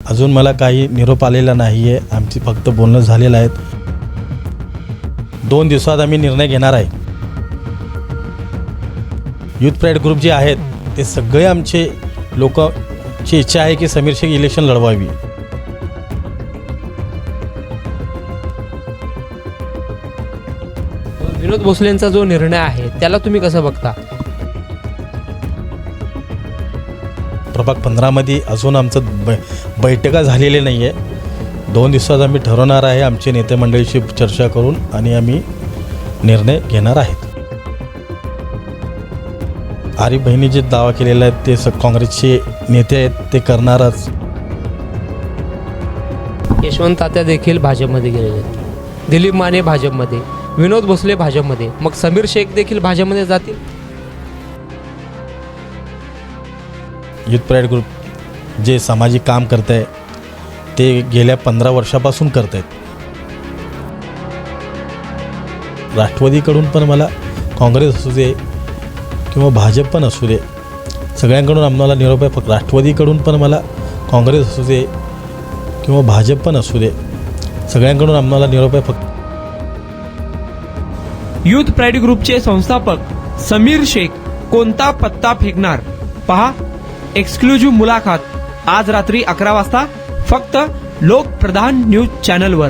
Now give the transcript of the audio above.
अजून मला काही निरोप आलेला नाही आहे. आमची फक्त बोलणं झालेलं आहे. 2 दिवसात आम्ही निर्णय घेणार आहे. यूथ प्राईड ग्रुप जे आहेत ते सगळे आमचे लोकांची इच्छा आहे की समीर शेख इलेक्शन लढवावी. विनोद भोसलेंचा जो निर्णय आहे त्याला तुम्ही कसं बघता? प्रभाग 15मध्ये अजून आमचं बैठका झालेली नाही आहे. 2 दिवसात आम्ही ठरवणार आहे आमचे नेते मंडळीशी चर्चा करून आणि आम्ही निर्णय घेणार आहेत. आरिफ बहिणी जे दावा केलेला आहे ते काँग्रेसचे नेते आहेत ते करणारच. यशवंत तात्या देखील भाजपमध्ये गेलेले आहेत, दिलीप माने भाजपमध्ये, विनोद भोसले भाजपमध्ये, मग समीर शेख देखील भाजपमध्ये जातील? यूथ प्राईड ग्रुप जे सामाजिक काम करत आहे ते गेल्या 15 वर्षापासून करत आहेत. राष्ट्रवादीकडून पण मला काँग्रेस असू दे किंवा भाजप पण असू दे सगळ्यांकडून आम्हाला निरोप आहे. फक्त राष्ट्रवादीकडून पण मला काँग्रेस असू दे किंवा भाजप पण असू दे सगळ्यांकडून आम्हाला निरोप आहे. फक्त यूथ प्राईड ग्रुपचे संस्थापक समीर शेख कोणता पत्ता फेकणार? पहा एक्सक्लुझिव्ह मुलाखत आज रात्री 11 वाजता फक्त लोकप्रधान न्यूज चॅनलवर.